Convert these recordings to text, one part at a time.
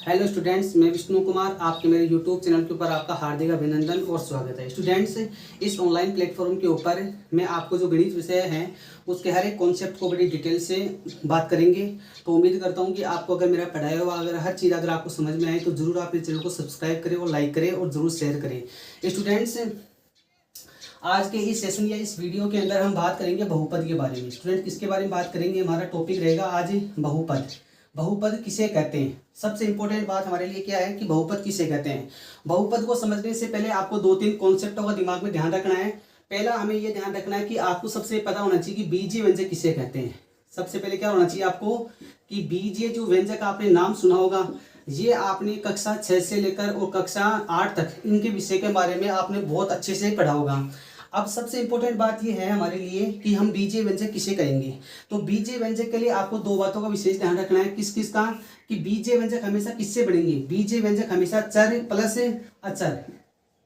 Hello students, मैं विष्णु कुमार आपके मेरे यूट्यूब चैनल के ऊपर आपका हार्दिक अभिनंदन और स्वागत है। स्टूडेंट्स, इस ऑनलाइन प्लेटफॉर्म के ऊपर मैं आपको जो गणित विषय है उसके हर एक कॉन्सेप्ट को बड़ी डिटेल से बात करेंगे। तो उम्मीद करता हूं कि आपको अगर मेरा पढ़ाया हुआ अगर हर चीज़ अगर आपको समझ में आए तो ज़रूर आप इस चैनल को सब्सक्राइब करें और लाइक करें और ज़रूर शेयर करें। स्टूडेंट्स, आज के इस सेशन या इस वीडियो के अंदर हम बात करेंगे बहुपद के बारे में। स्टूडेंट, किसके बारे में बात करेंगे? हमारा टॉपिक रहेगा आज बहुपद। बहुपद किसे कहते हैं? सबसे इंपॉर्टेंट बात हमारे लिए क्या है कि बहुपद किसे कहते हैं। बहुपद को समझने से पहले आपको दो तीन कॉन्सेप्टों का दिमाग में ध्यान रखना है। पहला, हमें यह ध्यान रखना है कि आपको सबसे पता होना चाहिए कि बीजीय व्यंजक किसे कहते हैं। सबसे पहले क्या होना चाहिए आपको कि बीजीय जो व्यंजक आपने नाम सुना होगा, ये आपने कक्षा 6 से लेकर और कक्षा 8 तक इनके विषय के बारे में आपने बहुत अच्छे से पढ़ा होगा। अब सबसे इंपॉर्टेंट बात यह है हमारे लिए कि हम बीजीय व्यंजक किसे कहेंगे। तो बीजीय व्यंजक के लिए आपको दो बातों का विशेष ध्यान रखना है। किस किस का? कि बीजीय व्यंजक हमेशा किससे बनेंगे? बीजीय व्यंजक हमेशा चर प्लस अचर,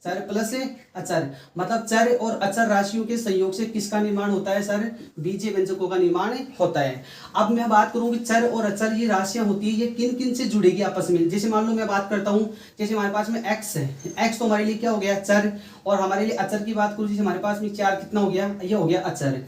चर प्लस अचर, मतलब चर और अचर राशियों के संयोग से किसका निर्माण होता है सर? बीजीय व्यंजकों का निर्माण होता है। अब मैं बात करूं कि चर और अचर ये राशियां होती है, ये किन किन से जुड़ेगी आपस में। जैसे मान लो मैं बात करता हूं, जैसे हमारे पास में x है, x तो हमारे लिए क्या हो गया? चर। और हमारे लिए अचर की बात करूं, जैसे हमारे पास में 4 कितना हो गया? ये हो गया अचर।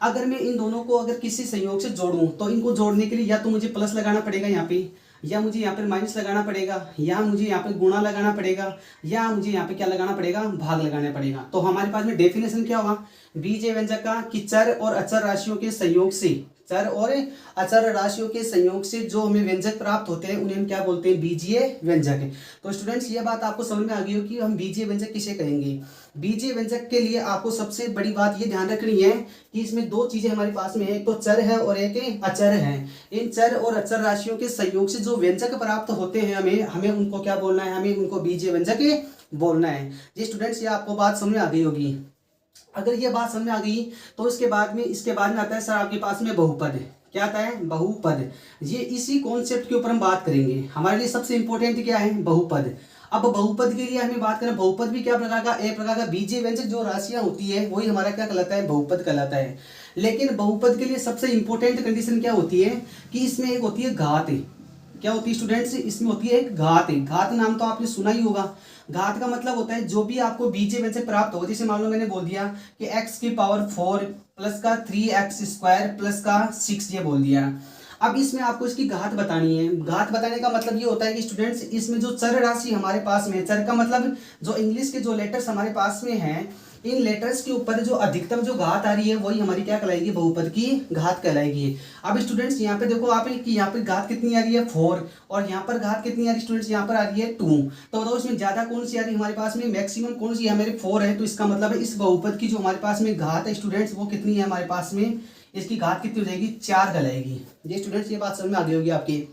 अगर मैं इन दोनों को अगर किसी संयोग से जोड़ूं तो इनको जोड़ने के लिए या तो मुझे प्लस लगाना पड़ेगा यहाँ पे, या मुझे यहाँ पर माइनस लगाना पड़ेगा, या मुझे यहाँ पे गुणा लगाना पड़ेगा, या मुझे यहाँ पे क्या लगाना पड़ेगा? भाग लगाना पड़ेगा। तो हमारे पास में डेफिनेशन क्या होगा बीजीय व्यंजक का कि चर और अचर राशियों के संयोग से, चर और अचर राशियों के संयोग से जो हमें व्यंजक प्राप्त होते हैं उन्हें हम क्या बोलते हैं? बीजीय व्यंजक। तो स्टूडेंट्स, ये बात आपको समझ में आ गई हो कि हम बीजीय व्यंजक किसे कहेंगे। बीजीय व्यंजक के लिए आपको सबसे बड़ी बात ये ध्यान रखनी है कि इसमें दो चीजें हमारे पास में है, एक तो चर है और एक अचर है। इन चर और अचर राशियों के संयोग से जो व्यंजक प्राप्त होते हैं हमें उनको क्या बोलना है? हमें उनको बीजीय व्यंजक बोलना है। जी स्टूडेंट्स, ये आपको बात समझ में आ गई होगी। अगर ये बात समझ में आ गई तो इसके बाद में आता है सर आपके पास में बहुपद। क्या आता है? बहुपद। ये इसी कॉन्सेप्ट के ऊपर हम बात करेंगे। हमारे लिए सबसे इंपॉर्टेंट क्या है? बहुपद। अब बहुपद के लिए हमें बात करें, बहुपद भी क्या प्रकार का? एक प्रकार का बीजीय व्यंजक जो राशियां होती है वही हमारा क्या कहलाता है? बहुपद कहलाता है। लेकिन बहुपद के लिए सबसे इंपॉर्टेंट कंडीशन क्या होती है कि इसमें एक होती है घात। क्या होती है स्टूडेंट्स? इसमें होती है एक घात। घात नाम तो आपने सुना ही होगा। घात का मतलब होता है जो भी आपको बीजीय व्यंजक प्राप्त हो, जैसे मान लो मैंने बोल दिया कि x की पावर 4 प्लस का 3x स्क्वायर प्लस का 6 ये बोल दिया। अब इसमें आपको इसकी घात बतानी है। घात बताने का मतलब ये होता है कि स्टूडेंट्स, इसमें जो चर राशि हमारे पास में है, चर का मतलब जो इंग्लिश के जो लेटर्स हमारे पास में हैं, इन लेटर्स के ऊपर जो अधिकतम जो घात आ रही है वही हमारी क्या कहलाएगी? बहुपद की घात कहलाएगी। अब स्टूडेंट्स, यहाँ पे देखो आप कि यहाँ पे घात कितनी आ रही है? 4, और यहाँ पर घात कितनी आ रही है स्टूडेंट्स? यहाँ पर आ रही है 2। तो बताओ इसमें ज्यादा कौन सी आ रही है हमारे पास में? मैक्सिमम कौन सी है? मेरे 4 है। तो इसका मतलब है इस बहुपद की जो हमारे पास में घात है स्टूडेंट्स, वो कितनी है हमारे पास में? इसकी घात कितनी हो जाएगी? 4 कहलाएगी। ये स्टूडेंट्स, ये बात समझ में आ गई होगी आपकी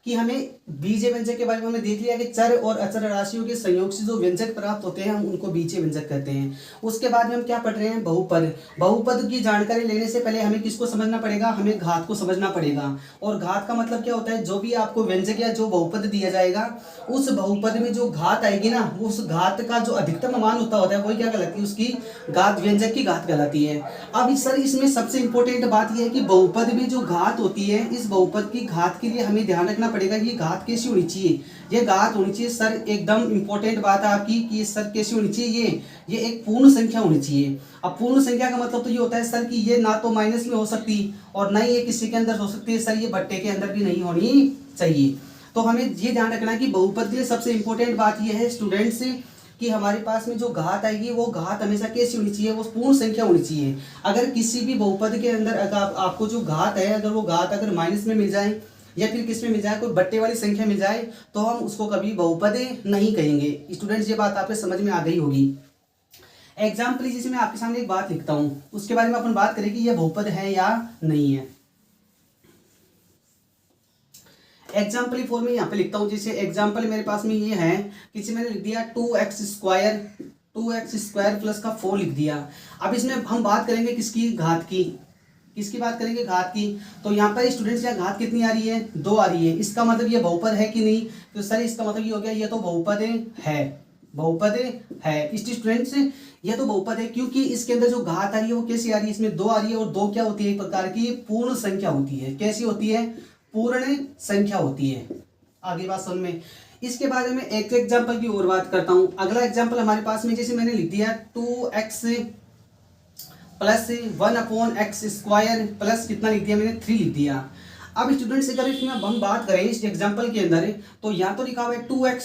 कि हमें बीजीय व्यंजक के बारे में हमने देख लिया कि चर और अचर राशियों के संयोग से जो व्यंजक प्राप्त होते हैं हम उनको बीजीय व्यंजक कहते हैं। उसके बाद में हम क्या पढ़ रहे हैं? बहुपद। बहुपद की जानकारी लेने से पहले हमें किसको समझना पड़ेगा? हमें घात को समझना पड़ेगा। और घात का मतलब क्या होता है? जो भी आपको व्यंजक या जो बहुपद दिया जाएगा उस बहुपद में जो घात आएगी ना, उस घात का जो अधिकतम मान होता है वही क्या कहलाती है? उसकी घात, व्यंजक की घात कहलाती है। अब सर इसमें सबसे इंपॉर्टेंट बात यह है कि बहुपद में जो घात होती है, इस बहुपद की घात के लिए हमें ध्यान रखना पड़ेगा कि ये घात कैसी होनी चाहिए। ये घात होनी चाहिए सर, एकदम इंपॉर्टेंट बात है आपकी कि ये सर कैसी होनी चाहिए? ये एक पूर्ण संख्या होनी चाहिए। अब पूर्ण संख्या का मतलब तो ये होता है सर कि ये ना तो माइनस में हो सकती और ना ही ये किसी के अंदर हो सकती है सर, ये बट्टे के अंदर भी नहीं होनी चाहिए। तो हमें ये ध्यान रखना है कि बहुपद के लिए सबसे इंपॉर्टेंट बात ये है स्टूडेंट्स कि हमारे पास में जो घात आएगी वो घात हमेशा कैसी होनी चाहिए? वो पूर्ण संख्या होनी चाहिए। अगर किसी भी बहुपद के अंदर अगर आपको जो घात है, अगर वो घात अगर माइनस में मिल जाए या फिर किस में मिल जाए, कोई बट्टे वाली संख्या मिल जाए, तो हम उसको कभी बहुपद नहीं कहेंगे। स्टूडेंट्स, ये बात आपके समझ में आ गई होगी। एग्जाम्पल जैसे मैं आपके सामने एक बात लिखता हूँ, उसके बारे में अपन बात करें कि यह बहुपद है या नहीं है। एग्जाम्पल फॉर्म में यहाँ पे लिखता हूँ। जैसे एग्जाम्पल मेरे पास में ये है, किसी मैंने लिख दिया 2x स्क्वायर प्लस का 4 लिख दिया। अब इसमें हम बात करेंगे किसकी? घात की। किसकी बात करेंगे? घात की। तो यहाँ पर स्टूडेंट्स यहाँ घात कितनी आ रही है? 2 आ रही है। इसका मतलब ये बहुपद है कि नहीं? तो सर इसका मतलब ये हो गया ये तो बहुपद है। बहुपद है स्टूडेंट्स, ये तो बहुपद है क्योंकि इसके अंदर जो घात आ रही है वो कैसी आ रही है? इसमें 2 आ रही है और 2 क्या होती है? एक प्रकार की पूर्ण संख्या होती है। कैसी होती है? पूर्ण संख्या होती है। आगे बात समझ में। इसके बाद में एक एग्जांपल की और बात करता हूँ। अगला एग्जांपल हमारे पास में जैसे मैंने लिख दिया 2x प्लस 1/x² प्लस कितना लिख दिया मैंने 3 लिख दिया। अब स्टूडेंट्स अगर इसमें हम बात करें इस एग्जांपल के अंदर, तो यहाँ तो लिखा हुआ है 2x,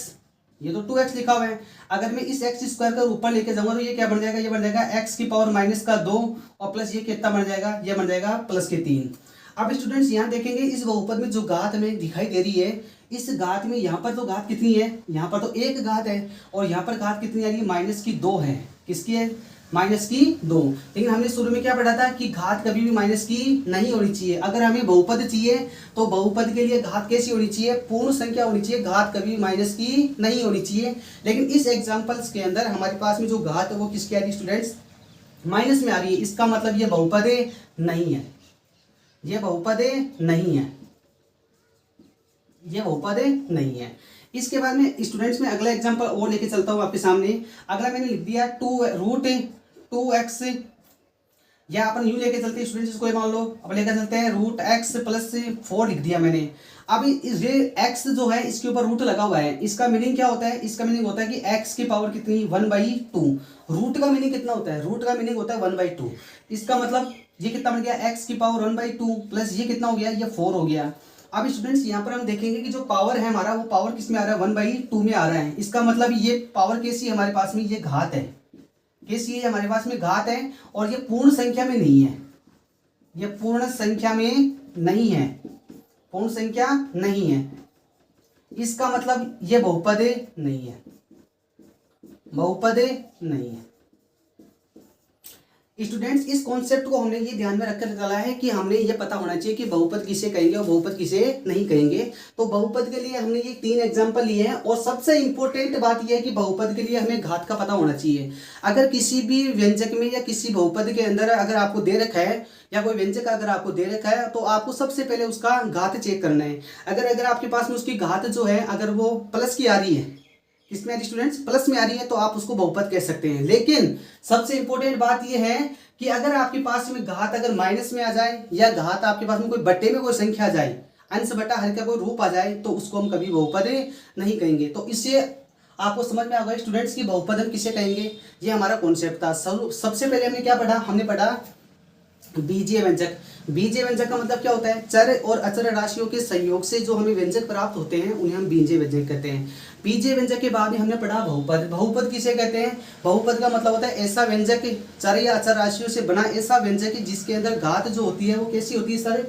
ये तो 2x लिखा हुआ है। अगर मैं इस x² का ऊपर लेके जाऊंगा तो ये क्या बन जाएगा, ये बन जाएगा x⁻⁻2 और प्लस ये कितना बन जाएगा, ये बन जाएगा +3। अब स्टूडेंट्स यहाँ देखेंगे इस बहुपद में जो घात हमें दिखाई दे रही है, इस घात में यहाँ पर तो घात कितनी है, यहाँ पर तो एक घात है और यहाँ पर घात कितनी आ रही है, -2 है। किसकी है, -2। लेकिन हमने शुरू में क्या पढ़ा था कि घात कभी भी माइनस की नहीं होनी चाहिए। अगर हमें बहुपद चाहिए तो बहुपद के लिए घात कैसी होनी चाहिए, पूर्ण संख्या होनी चाहिए, घात कभी माइनस की नहीं होनी चाहिए। लेकिन इस एग्जाम्पल्स के अंदर हमारे पास में जो घात है वो किसकी आ रही है स्टूडेंट्स, माइनस में आ रही है। इसका मतलब ये बहुपद नहीं है, ये बहुपद नहीं है, ये बहुपद नहीं है। इसके बाद में स्टूडेंट्स में अगला एग्जांपल और लेके चलता हूं आपके सामने। अगला मैंने लिख दिया 2√2x, या अपन यूं लेके चलते हैं स्टूडेंट्स, इसको मान लो अब लेकर चलते हैं √x + 4 लिख दिया मैंने। अब ये x जो है इसके ऊपर रूट लगा हुआ है, इसका मीनिंग क्या होता है, इसका मीनिंग होता है कि x की पावर कितनी, 1/2। रूट का मीनिंग कितना होता है, रूट का मीनिंग होता है 1/2। इसका मतलब ये कितना बन गया, x की पावर 1/2 प्लस ये कितना हो गया, ये 4 हो गया। अब स्टूडेंट्स यहाँ पर हम देखेंगे कि जो पावर है हमारा, वो पावर किस में आ रहा है, 1/2 में आ रहा है। इसका मतलब ये पावर कैसी है हमारे पास में, ये घात है। कैसी है हमारे पास में, घात है, और ये पूर्ण संख्या में नहीं है, ये पूर्ण संख्या में नहीं है, पूर्ण संख्या नहीं है। इसका मतलब ये बहुपद नहीं है, बहुपद नहीं है। स्टूडेंट्स इस कॉन्सेप्ट को हमने ये ध्यान में रखकर चला है कि हमने ये पता होना चाहिए कि बहुपद किसे कहेंगे और बहुपद किसे नहीं कहेंगे। तो बहुपद के लिए हमने ये 3 एग्जांपल लिए हैं, और सबसे इंपॉर्टेंट बात यह है कि बहुपद के लिए हमें घात का पता होना चाहिए। अगर किसी भी व्यंजक में या किसी बहुपद के अंदर अगर आपको दे रखा है, या कोई व्यंजक अगर आपको दे रखा है, तो आपको सबसे पहले उसका घात चेक करना है। अगर आपके पास में उसकी घात जो है अगर वो प्लस की आ रही है, किसमें आ रही स्टूडेंट्स, प्लस में आ रही है, तो आप उसको बहुपद कह सकते हैं। लेकिन सबसे इंपॉर्टेंट बात यह है कि अगर आपके पास में घात अगर माइनस में आ जाए, या घात आपके पास में कोई बट्टे में कोई संख्या आ जाए, अंश बटा हर का कोई रूप आ जाए, तो उसको हम कभी बहुपद नहीं कहेंगे। तो इससे आपको समझ में आ गया स्टूडेंट्स की बहुपद हम किसे कहेंगे। ये हमारा कॉन्सेप्ट था। सबसे पहले हमने क्या पढ़ा, हमने पढ़ा बीजीय व्यंजक। बीजीय व्यंजक का मतलब क्या होता है, चर और अचर राशियों के संयोग से जो हमें व्यंजक प्राप्त होते हैं उन्हें हम बीजीय व्यंजक कहते हैं। बीजीय व्यंजक के बाद में हमने पढ़ा बहुपद। बहुपद किसे कहते हैं, बहुपद का मतलब होता है ऐसा व्यंजक, चर या अचर राशियों से बना ऐसा व्यंजक जिसके अंदर घात जो होती है वो कैसी होती है सर,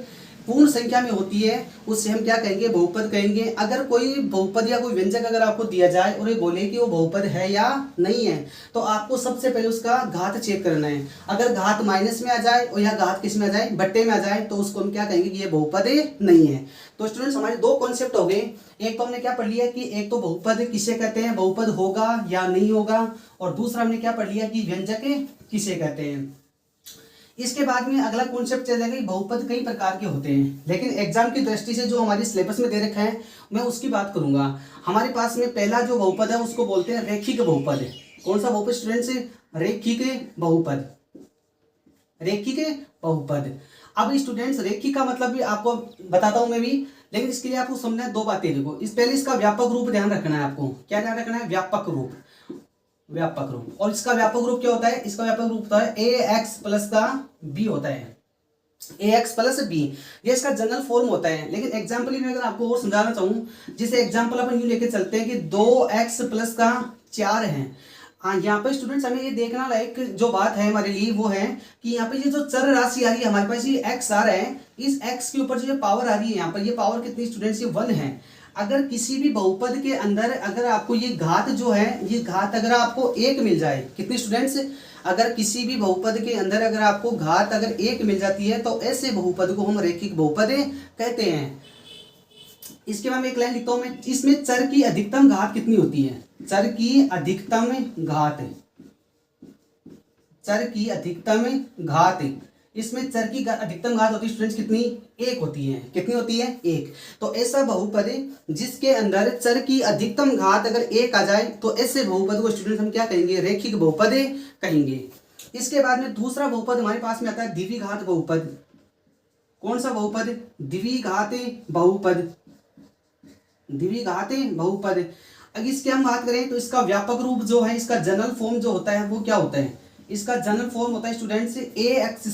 पूर्ण संख्या में होती है, उससे हम क्या कहेंगे, बहुपद कहेंगे। अगर कोई बहुपद या कोई व्यंजक अगर आपको दिया जाए और ये बोले कि वो बहुपद है या नहीं है, तो आपको सबसे पहले उसका घात चेक करना है। अगर घात माइनस में आ जाए और या घात किस में आ जाए, बट्टे में आ जाए, तो उसको हम क्या कहेंगे कि ये बहुपद नहीं है। तो स्टूडेंट्स हमारे 2 कॉन्सेप्ट हो गए। एक तो हमने क्या पढ़ लिया कि एक तो बहुपद किसे कहते हैं, बहुपद होगा या नहीं होगा, और दूसरा हमने क्या पढ़ लिया कि व्यंजक किसे कहते हैं। इसके बाद में अगला कॉन्सेप्ट चलेगा कि बहुपद कई प्रकार के होते हैं, लेकिन एग्जाम की दृष्टि से जो हमारे सिलेबस में दे रखा है मैं उसकी बात करूंगा। हमारे पास में पहला जो बहुपद है उसको बोलते हैं रेखिक बहुपद। कौन सा बहुपद स्टूडेंट्स, रेखिक बहुपद, रेखिक बहुपद। अब स्टूडेंट्स रेखिक का मतलब भी आपको बताता हूं मैं भी, लेकिन इसके लिए आपको समझना है 2 बातें। देखो पहले इसका व्यापक रूप ध्यान रखना है आपको। क्या ध्यान रखना है, व्यापक रूप, व्यापक रूप। और इसका व्यापक रूप क्या होता है, इसका व्यापक रूप होता है ax प्लस का b होता है, ax प्लस b। ये इसका जनरल फॉर्म होता है। लेकिन एग्जाम्पल में अगर आपको और समझाना चाहूँ, जिसे एग्जाम्पल अपन यूं लेके चलते हैं कि 2x प्लस का 4 है। यहाँ पे स्टूडेंट्स हमें ये देखना लायक जो बात है हमारे लिए वो है कि यहाँ पे ये जो चर राशि आ रही है हमारे पास, ये x आ रहा है, इस x के ऊपर जो पावर आ रही है यहाँ पर, ये पावर कितनी स्टूडेंट्स, ये 1 है। अगर किसी भी बहुपद के अंदर अगर आपको ये घात जो है, ये घात अगर आपको 1 मिल जाए, कितनी स्टूडेंट्स, अगर किसी भी बहुपद के अंदर अगर आपको घात अगर 1 मिल जाती है, तो ऐसे बहुपद को हम रेखिक बहुपद कहते हैं। इसके बाद में एक लाइन लिखता हूं मैं, इसमें चर की अधिकतम घात कितनी होती है, चर की अधिकतम घात, चर की अधिकतम घात, इसमें चर की अधिकतम घात होती है स्टूडेंट्स कितनी, 1 होती है। कितनी होती है, 1। तो ऐसा बहुपद जिसके अंदर चर की अधिकतम घात अगर 1 आ जाए, तो ऐसे बहुपद को स्टूडेंट्स हम क्या कहेंगे, रेखिक बहुपद कहेंगे। इसके बाद में दूसरा बहुपद हमारे पास में आता है द्विघात बहुपद। कौन सा बहुपद, द्विघात बहुपद। द्विघात बहुपद। अगर इसकी हम बात करें तो इसका व्यापक रूप जो है, इसका जनरल फॉर्म जो होता है वो क्या होता है, इसका जनरल फॉर्म होता है स्टूडेंट्स ए एक्स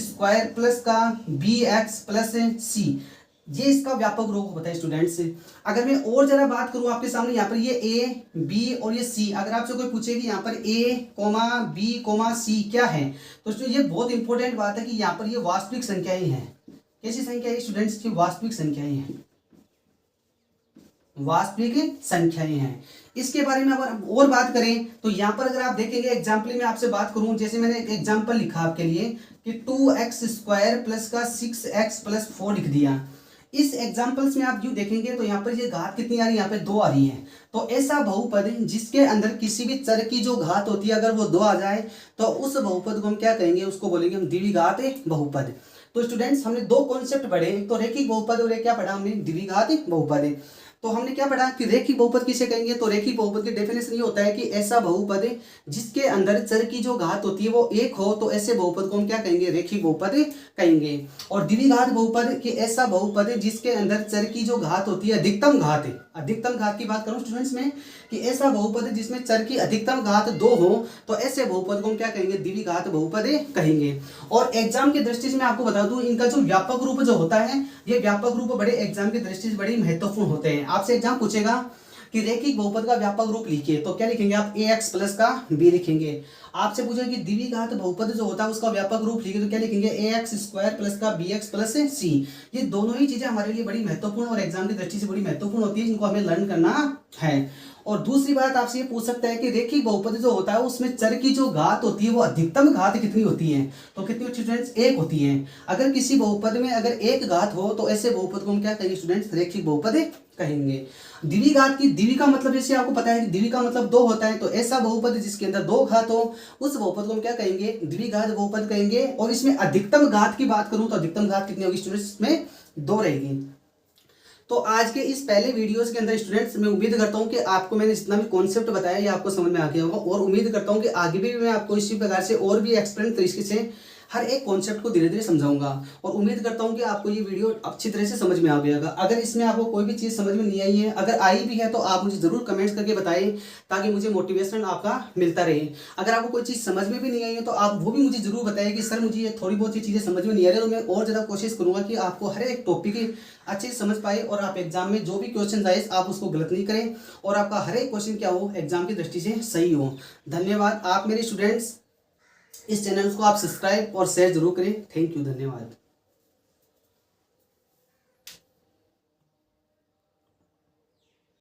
स्क्वायर प्लस का बी एक्स प्लस सी, ये इसका व्यापक रूप होता है स्टूडेंट्स। अगर मैं और जरा बात करूं आपके सामने, यहाँ पर ये ए बी और ये सी, अगर आपसे कोई पूछे कि यहाँ पर ए कोमा बी कोमा सी क्या है, तो ये बहुत इंपॉर्टेंट बात है कि यहाँ पर ये वास्तविक संख्याएं हैं। कैसी संख्या है स्टूडेंट्स की, वास्तविक संख्याएं हैं, वास्तविक संख्याएं हैं। इसके बारे में अगर और बात करें तो यहाँ पर अगर आप देखेंगे एग्जाम्पल में आपसे बात करूं, जैसे मैंने एक एग्जाम्पल लिखा आपके लिए कि 2x स्क्वायर प्लस का 6x प्लस 4 लिख दिया। इस एग्जाम्पल्स में आप यूँ देखेंगे तो यहाँ पर ये घात कितनी आ रही है, यहाँ पे 2 आ रही है। तो ऐसा बहुपद जिसके अंदर किसी भी चर की जो घात होती है अगर वो 2 आ जाए तो उस बहुपद को हम क्या कहेंगे, उसको बोलेंगे हम द्विघात बहुपद। तो स्टूडेंट्स हमने दो कॉन्सेप्ट पढ़े, तो रेखिक बहुपद और क्या पढ़ा हमने, द्विघात बहुपद। तो हमने क्या पढ़ा कि रेखिक बहुपद किसे कहेंगे, तो रेखिक बहुपद की डेफिनेशन ये होता है कि ऐसा बहुपद जिसके अंदर चर की जो घात होती है वो 1 हो, तो ऐसे बहुपद को हम क्या कहेंगे, रेखिक बहुपद कहेंगे। और द्विघात बहुपद कि ऐसा बहुपद जिसके अंदर चर की जो घात होती है अधिकतम घात है, अधिकतम घात की बात करूं स्टूडेंट्स में कि ऐसा बहुपद जिसमें चर की अधिकतम घात 2 हो, तो ऐसे बहुपद को हम क्या कहेंगे, द्विघात बहुपद कहेंगे। और एग्जाम की दृष्टि से मैं आपको बता दूं, इनका जो व्यापक रूप जो होता है, ये व्यापक रूप बड़े एग्जाम की दृष्टि से बड़े महत्वपूर्ण होते हैं। आपसे एग्जाम पूछेगा कि रेखिक बहुपद का व्यापक रूप लिखिए, तो क्या लिखेंगे आप, ax प्लस का b लिखेंगे। आपसे पूछेगा कि द्विघात बहुपद जो होता है उसका व्यापक रूप लिखिए, तो क्या लिखेंगे, ax स्क्वायर प्लस का bx प्लस c। ये दोनों ही चीजें हमारे लिए बड़ी महत्वपूर्ण और एग्जाम की दृष्टि से बड़ी महत्वपूर्ण होती है, जिनको हमें लर्न करना है। और दूसरी बात आपसे ये पूछ सकता है कि रेखिक बहुपद जो होता है उसमें चर की जो घात होती है वो अधिकतम घात कितनी होती है, तो कितनी होती है स्टूडेंट्स, 1 होती है। अगर किसी बहुपद में अगर 1 घात हो तो ऐसे बहुपद को हम क्या कहेंगे स्टूडेंट्स, रेखिक बहुपद कहेंगे। द्विघात की, द्वि का मतलब जैसे आपको पता है कि द्वि का मतलब 2 होता है, तो ऐसा बहुपद जिसके अंदर 2 घात हो उस बहुपद को हम क्या कहेंगे, द्विघात बहुपद कहेंगे। और इसमें अधिकतम घात की बात करूं तो अधिकतम घात कितनी होगी स्टूडेंट्स, इसमें 2 रहेगी। तो आज के इस पहले वीडियोस के अंदर स्टूडेंट्स मैं उम्मीद करता हूं कि आपको मैंने जितना भी कॉन्सेप्ट बताया ये आपको समझ में आ गया होगा, और उम्मीद करता हूं कि आगे भी मैं आपको इसी प्रकार से और भी एक्सप्लेन तरीके से हर एक कॉन्सेप्ट को धीरे धीरे समझाऊंगा। और उम्मीद करता हूं कि आपको ये वीडियो अच्छी तरह से समझ में आ गया होगा। अगर इसमें आपको कोई भी चीज़ समझ में नहीं आई है, अगर आई भी है तो आप मुझे ज़रूर कमेंट्स करके बताएं, ताकि मुझे मोटिवेशन आपका मिलता रहे। अगर आपको कोई चीज़ समझ में भी नहीं आई है तो आप वो भी मुझे ज़रूर बताएं कि सर मुझे ये थोड़ी बहुत चीज़ें समझ में नहीं आ रही, तो मैं और ज़्यादा कोशिश करूँगा कि आपको हर एक टॉपिक अच्छे से समझ पाए और आप एग्जाम में जो भी क्वेश्चन आए आप उसको गलत नहीं करें, और आपका हर एक क्वेश्चन क्या हो, एग्जाम की दृष्टि से सही हो। धन्यवाद। आप मेरे स्टूडेंट्स इस चैनल को आप सब्सक्राइब और शेयर जरूर करें। थैंक यू, धन्यवाद।